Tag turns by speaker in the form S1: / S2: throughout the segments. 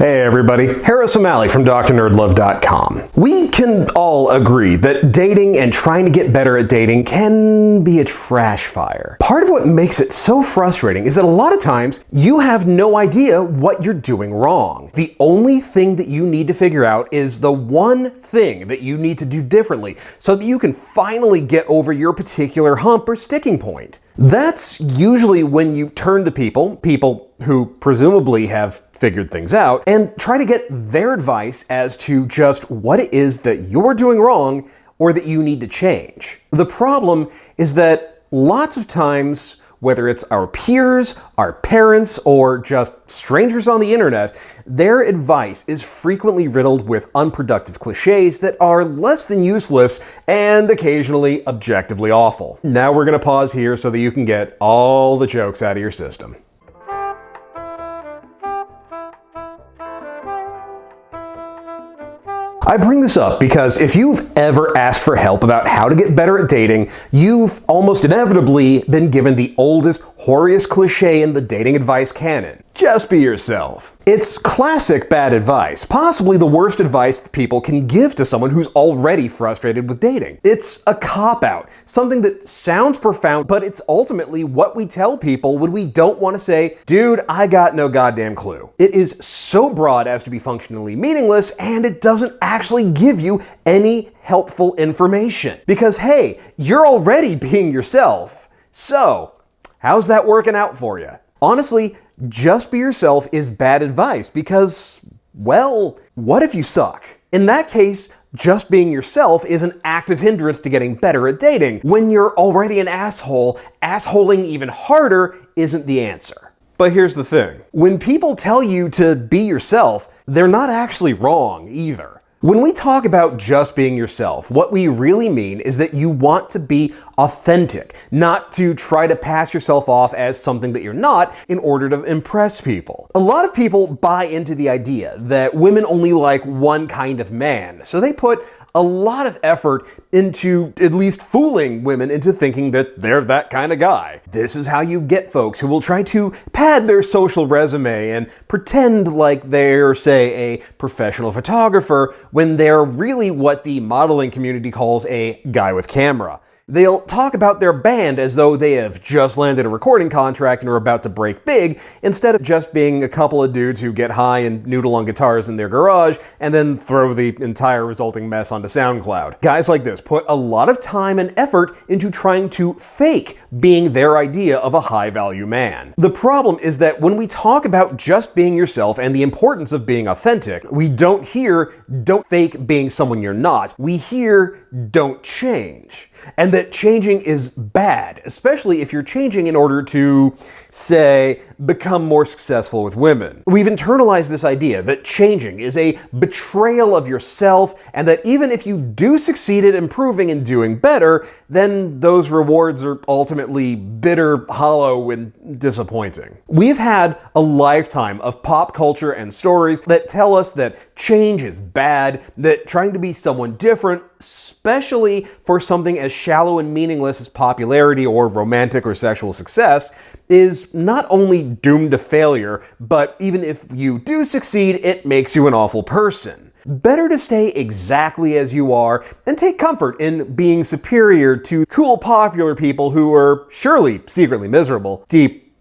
S1: Hey everybody, Harris O'Malley from DrNerdLove.com. We can all agree that dating and trying to get better at dating can be a trash fire. Part of what makes it so frustrating is that a lot of times you have no idea what you're doing wrong. The only thing that you need to figure out is the one thing that you need to do differently so that you can finally get over your particular hump or sticking point. That's usually when you turn to people who presumably have figured things out, and try to get their advice as to just what it is that you're doing wrong or that you need to change. The problem is that lots of times, whether it's our peers, our parents, or just strangers on the internet, their advice is frequently riddled with unproductive cliches that are less than useless and occasionally objectively awful. Now we're gonna pause here so that you can get all the jokes out of your system. I bring this up because if you've ever asked for help about how to get better at dating, you've almost inevitably been given the oldest, hoariest cliche in the dating advice canon. Just be yourself. It's classic bad advice, possibly the worst advice that people can give to someone who's already frustrated with dating. It's a cop-out, something that sounds profound, but it's ultimately what we tell people when we don't want to say, dude, I got no goddamn clue. It is so broad as to be functionally meaningless, and it doesn't actually give you any helpful information. Because hey, you're already being yourself. So, how's that working out for you? Honestly, just be yourself is bad advice because, well, what if you suck? In that case, just being yourself is an active hindrance to getting better at dating. When you're already an asshole, assholing even harder isn't the answer. But here's the thing. When people tell you to be yourself, they're not actually wrong either. When we talk about just being yourself, what we really mean is that you want to be authentic, not to try to pass yourself off as something that you're not in order to impress people. A lot of people buy into the idea that women only like one kind of man, so they put a lot of effort into at least fooling women into thinking that they're that kind of guy. This is how you get folks who will try to pad their social resume and pretend like they're, say, a professional photographer when they're really what the modeling community calls a guy with camera. They'll talk about their band as though they have just landed a recording contract and are about to break big, instead of just being a couple of dudes who get high and noodle on guitars in their garage and then throw the entire resulting mess onto SoundCloud. Guys like this put a lot of time and effort into trying to fake being their idea of a high-value man. The problem is that when we talk about just being yourself and the importance of being authentic, we don't hear, don't fake being someone you're not. We hear, don't change. And that changing is bad, especially if you're changing in order to, say, become more successful with women. We've internalized this idea that changing is a betrayal of yourself, and that even if you do succeed at improving and doing better, then those rewards are ultimately bitter, hollow, and disappointing. We've had a lifetime of pop culture and stories that tell us that change is bad, that trying to be someone different, especially for something as shallow and meaningless as popularity or romantic or sexual success, is not only doomed to failure, but even if you do succeed, it makes you an awful person. Better to stay exactly as you are and take comfort in being superior to cool popular people who are surely secretly miserable, deep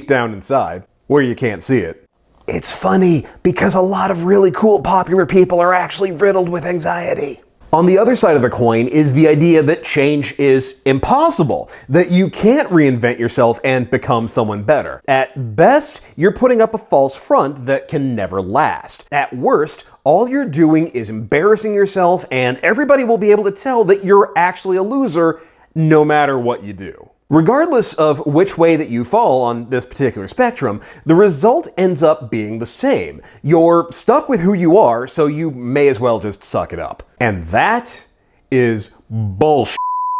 S1: down inside, where you can't see it. It's funny because a lot of really cool popular people are actually riddled with anxiety. On the other side of the coin is the idea that change is impossible, that you can't reinvent yourself and become someone better. At best, you're putting up a false front that can never last. At worst, all you're doing is embarrassing yourself, and everybody will be able to tell that you're actually a loser no matter what you do. Regardless of which way that you fall on this particular spectrum, the result ends up being the same. You're stuck with who you are, so you may as well just suck it up. And that is bullshit.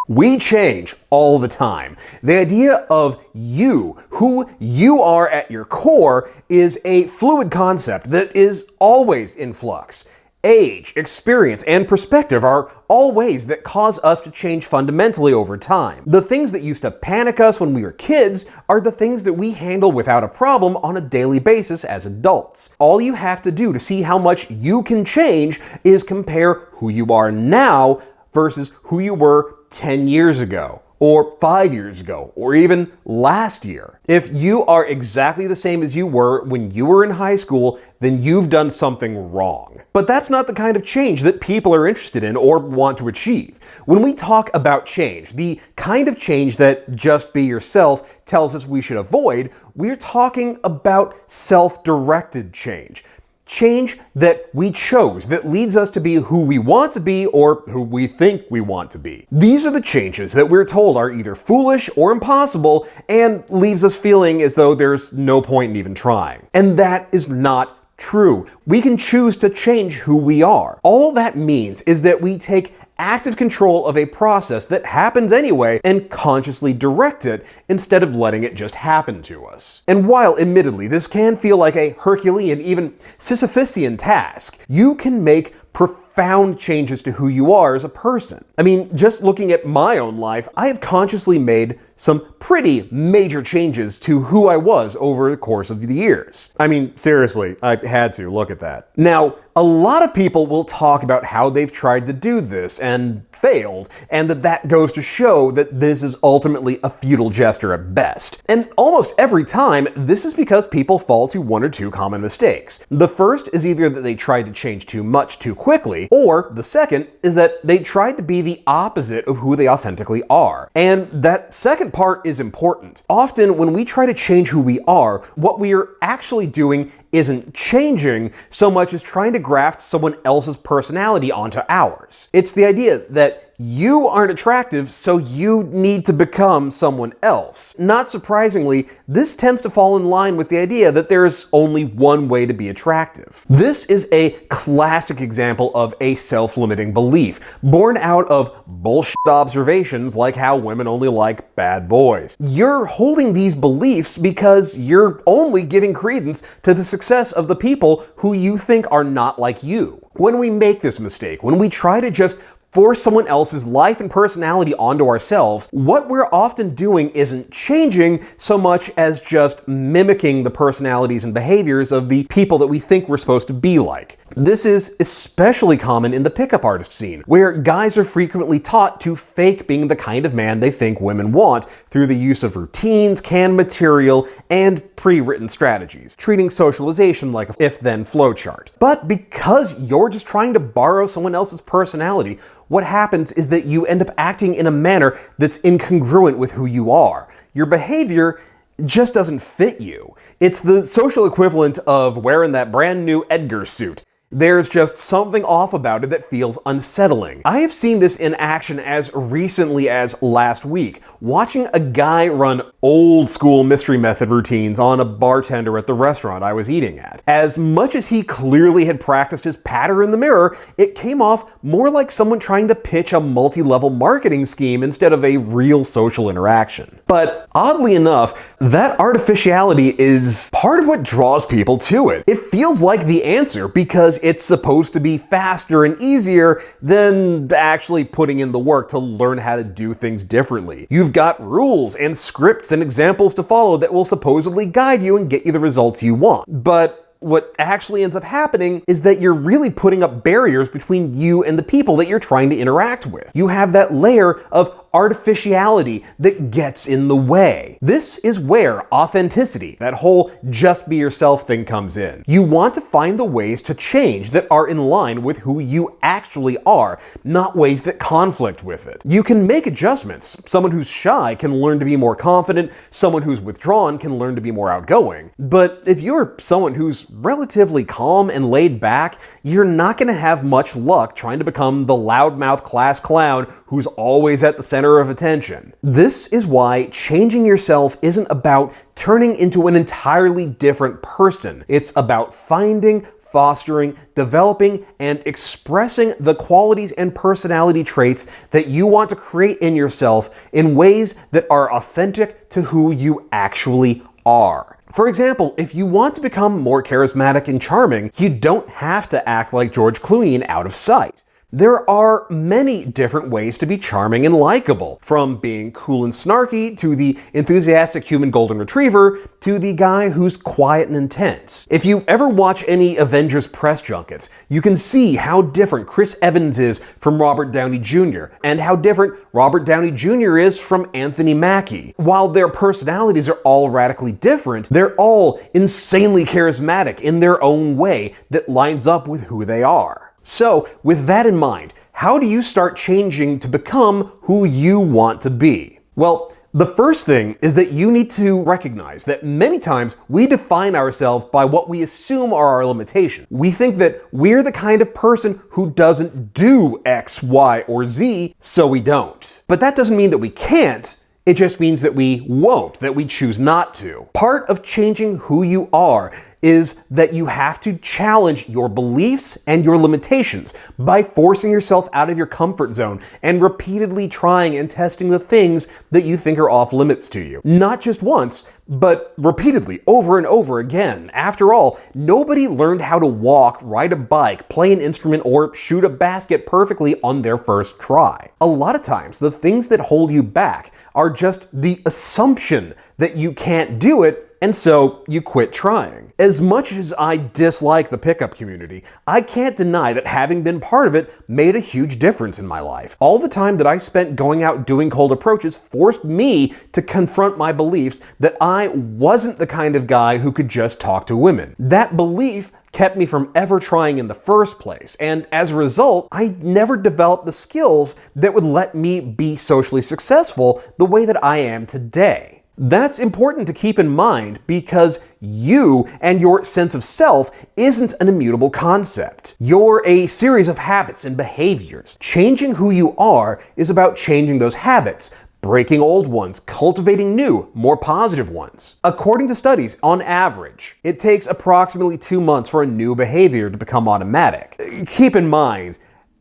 S1: We change all the time. The idea of you, who you are at your core, is a fluid concept that is always in flux. Age, experience, and perspective are all ways that cause us to change fundamentally over time. The things that used to panic us when we were kids are the things that we handle without a problem on a daily basis as adults. All you have to do to see how much you can change is compare who you are now versus who you were 10 years ago, or 5 years ago, or even last year. If you are exactly the same as you were when you were in high school, then you've done something wrong. But that's not the kind of change that people are interested in or want to achieve. When we talk about change, the kind of change that just be yourself tells us we should avoid, we're talking about self-directed change. Change that we chose, that leads us to be who we want to be or who we think we want to be. These are the changes that we're told are either foolish or impossible and leaves us feeling as though there's no point in even trying. And that is not true. We can choose to change who we are. All that means is that we take active control of a process that happens anyway and consciously direct it instead of letting it just happen to us. And while admittedly this can feel like a Herculean, even Sisyphusian task, you can make profound changes to who you are as a person. I mean, just looking at my own life, I have consciously made some pretty major changes to who I was over the course of the years. I mean, seriously, I had to look at that. Now, a lot of people will talk about how they've tried to do this and failed, and that goes to show that this is ultimately a futile gesture at best. And almost every time, this is because people fall to one or two common mistakes. The first is either that they tried to change too much too quickly, or the second is that they tried to be the opposite of who they authentically are. And that second part is important. Often when we try to change who we are, what we are actually doing isn't changing so much as trying to graft someone else's personality onto ours. It's the idea that you aren't attractive, so you need to become someone else. Not surprisingly, this tends to fall in line with the idea that there's only one way to be attractive. This is a classic example of a self-limiting belief, born out of bullshit observations like how women only like bad boys. You're holding these beliefs because you're only giving credence to the success of the people who you think are not like you. When we make this mistake, when we try to just force someone else's life and personality onto ourselves, what we're often doing isn't changing so much as just mimicking the personalities and behaviors of the people that we think we're supposed to be like. This is especially common in the pickup artist scene, where guys are frequently taught to fake being the kind of man they think women want through the use of routines, canned material, and pre-written strategies, treating socialization like a if-then flowchart. But because you're just trying to borrow someone else's personality, what happens is that you end up acting in a manner that's incongruent with who you are. Your behavior just doesn't fit you. It's the social equivalent of wearing that brand new Edgar suit. There's just something off about it that feels unsettling. I have seen this in action as recently as last week, watching a guy run old school mystery method routines on a bartender at the restaurant I was eating at. As much as he clearly had practiced his patter in the mirror, it came off more like someone trying to pitch a multi-level marketing scheme instead of a real social interaction. But oddly enough, that artificiality is part of what draws people to it. It feels like the answer because it's supposed to be faster and easier than actually putting in the work to learn how to do things differently. You've got rules and scripts and examples to follow that will supposedly guide you and get you the results you want. But what actually ends up happening is that you're really putting up barriers between you and the people that you're trying to interact with. You have that layer of artificiality that gets in the way. This is where authenticity, that whole just be yourself thing, comes in. You want to find the ways to change that are in line with who you actually are, not ways that conflict with it. You can make adjustments. Someone who's shy can learn to be more confident, someone who's withdrawn can learn to be more outgoing. But if you're someone who's relatively calm and laid back, you're not going to have much luck trying to become the loudmouth class clown who's always at the center of attention. This is why changing yourself isn't about turning into an entirely different person. It's about finding, fostering, developing, and expressing the qualities and personality traits that you want to create in yourself in ways that are authentic to who you actually are. For example, if you want to become more charismatic and charming, you don't have to act like George Clooney and Out of Sight. There are many different ways to be charming and likable, from being cool and snarky to the enthusiastic human golden retriever to the guy who's quiet and intense. If you ever watch any Avengers press junkets, you can see how different Chris Evans is from Robert Downey Jr. and how different Robert Downey Jr. is from Anthony Mackie. While their personalities are all radically different, they're all insanely charismatic in their own way that lines up with who they are. So, with that in mind, how do you start changing to become who you want to be? Well, the first thing is that you need to recognize that many times we define ourselves by what we assume are our limitations. We think that we're the kind of person who doesn't do X, Y, or Z, so we don't. But that doesn't mean that we can't. It just means that we won't, that we choose not to. Part of changing who you are is that you have to challenge your beliefs and your limitations by forcing yourself out of your comfort zone and repeatedly trying and testing the things that you think are off limits to you. Not just once, but repeatedly, over and over again. After all, nobody learned how to walk, ride a bike, play an instrument, or shoot a basket perfectly on their first try. A lot of times, the things that hold you back are just the assumption that you can't do it, and so you quit trying. As much as I dislike the pickup community, I can't deny that having been part of it made a huge difference in my life. All the time that I spent going out doing cold approaches forced me to confront my beliefs that I wasn't the kind of guy who could just talk to women. That belief kept me from ever trying in the first place, and as a result, I never developed the skills that would let me be socially successful the way that I am today. That's important to keep in mind because you and your sense of self isn't an immutable concept. You're a series of habits and behaviors. Changing who you are is about changing those habits, breaking old ones, cultivating new, more positive ones. According to studies, on average, it takes approximately 2 months for a new behavior to become automatic. Keep in mind,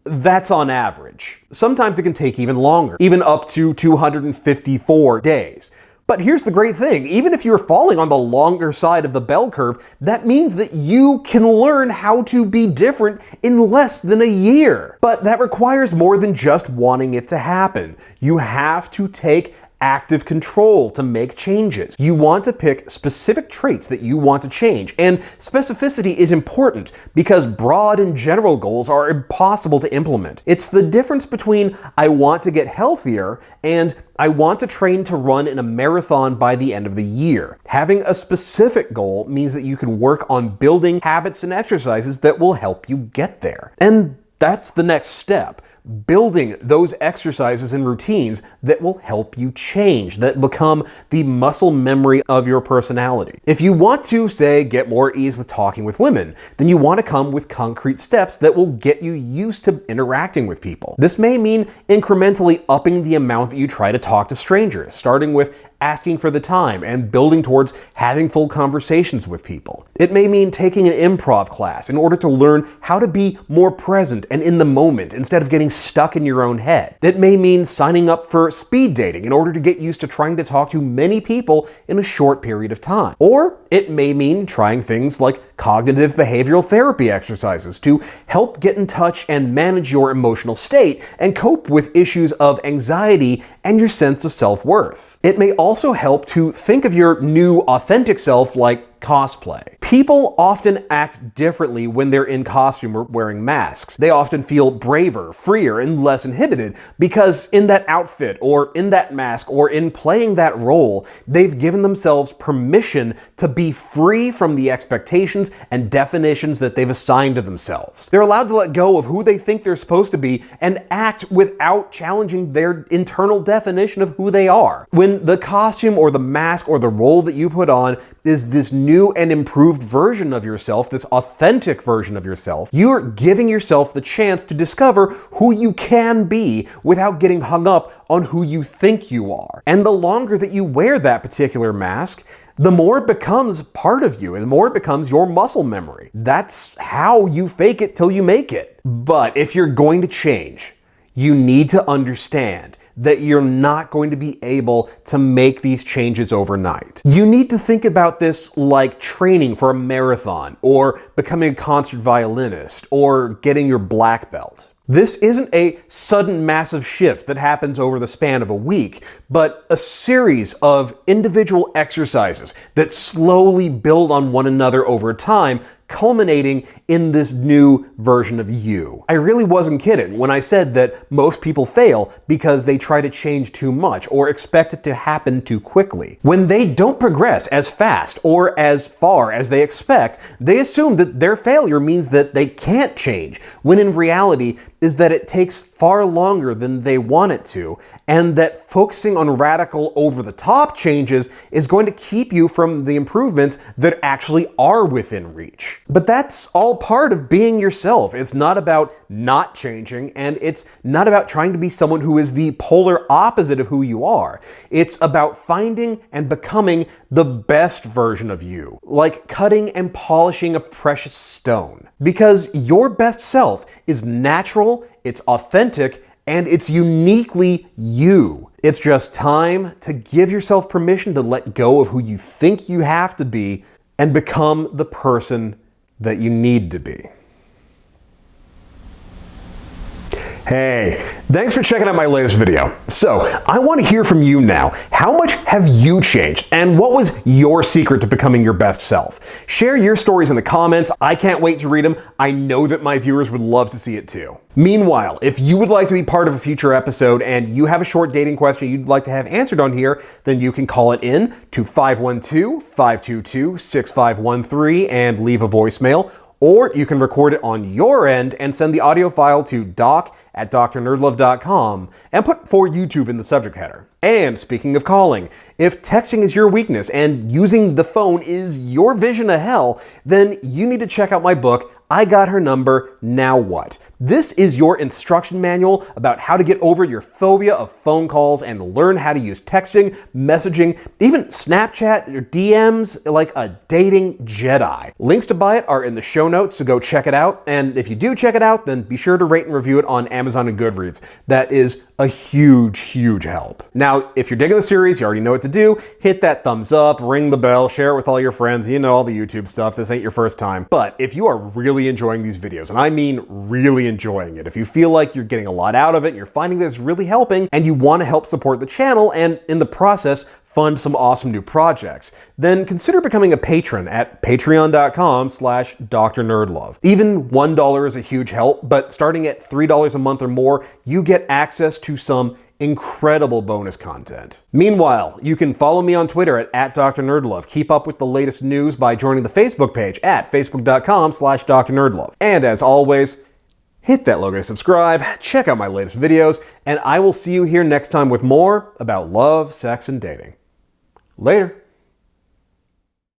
S1: that's on average. Sometimes it can take even longer, even up to 254 days. But here's the great thing, even if you're falling on the longer side of the bell curve, that means that you can learn how to be different in less than a year. But that requires more than just wanting it to happen. You have to take active control to make changes. You want to pick specific traits that you want to change, and specificity is important because broad and general goals are impossible to implement. It's the difference between I want to get healthier and I want to train to run in a marathon by the end of the year. Having a specific goal means that you can work on building habits and exercises that will help you get there. And that's the next step. Building those exercises and routines that will help you change, that become the muscle memory of your personality. If you want to, say, get more ease with talking with women, then you want to come with concrete steps that will get you used to interacting with people. This may mean incrementally upping the amount that you try to talk to strangers, starting with asking for the time and building towards having full conversations with people. It may mean taking an improv class in order to learn how to be more present and in the moment instead of getting stuck in your own head. It may mean signing up for speed dating in order to get used to trying to talk to many people in a short period of time. Or it may mean trying things like cognitive behavioral therapy exercises to help get in touch and manage your emotional state and cope with issues of anxiety and your sense of self-worth. It may also help to think of your new authentic self like cosplay. People often act differently when they're in costume or wearing masks. They often feel braver, freer, and less inhibited because in that outfit or in that mask or in playing that role, they've given themselves permission to be free from the expectations and definitions that they've assigned to themselves. They're allowed to let go of who they think they're supposed to be and act without challenging their internal definition of who they are. When the costume or the mask or the role that you put on is this new and improved version of yourself, this authentic version of yourself, you're giving yourself the chance to discover who you can be without getting hung up on who you think you are. And the longer that you wear that particular mask, the more it becomes part of you, and the more it becomes your muscle memory. That's how you fake it till you make it. But if you're going to change, you need to understand that you're not going to be able to make these changes overnight. You need to think about this like training for a marathon, or becoming a concert violinist, or getting your black belt. This isn't a sudden massive shift that happens over the span of a week, but a series of individual exercises that slowly build on one another over time, culminating in this new version of you. I really wasn't kidding when I said that most people fail because they try to change too much or expect it to happen too quickly. When they don't progress as fast or as far as they expect, they assume that their failure means that they can't change, when in reality is that it takes far longer than they want it to, and that focusing on radical over-the-top changes is going to keep you from the improvements that actually are within reach. But that's all part of being yourself. It's not about not changing, and it's not about trying to be someone who is the polar opposite of who you are. It's about finding and becoming the best version of you, like cutting and polishing a precious stone. Because your best self is natural, it's authentic, and it's uniquely you. It's just time to give yourself permission to let go of who you think you have to be and become the person that you need to be. Hey, thanks for checking out my latest video. So, I want to hear from you now. How much have you changed? And what was your secret to becoming your best self? Share your stories in the comments. I can't wait to read them. I know that my viewers would love to see it too. Meanwhile, if you would like to be part of a future episode and you have a short dating question you'd like to have answered on here, then you can call it in to 512-522-6513 and leave a voicemail. Or you can record it on your end and send the audio file to doc@drnerdlove.com and put "for YouTube" in the subject header. And speaking of calling, if texting is your weakness and using the phone is your vision of hell, then you need to check out my book, I Got Her Number, Now What? This is your instruction manual about how to get over your phobia of phone calls and learn how to use texting, messaging, even Snapchat or DMs like a dating Jedi. Links to buy it are in the show notes, so go check it out. And if you do check it out, then be sure to rate and review it on Amazon and Goodreads. That is a huge, huge help. Now, if you're digging the series, you already know what to do. Hit that thumbs up, ring the bell, share it with all your friends. You know all the YouTube stuff. This ain't your first time. But if you are really enjoying these videos, and I mean really enjoying it, if you feel like you're getting a lot out of it, you're finding this really helping, and you want to help support the channel and in the process fund some awesome new projects, then consider becoming a patron at patreon.com/drnerdlove. Even $1 is a huge help, but starting at $3 a month or more, you get access to some incredible bonus content. Meanwhile, you can follow me on Twitter at @drnerdlove. Keep up with the latest news by joining the Facebook page at facebook.com/drnerdlove. And as always, hit that logo to subscribe, check out my latest videos, and I will see you here next time with more about love, sex, and dating. Later.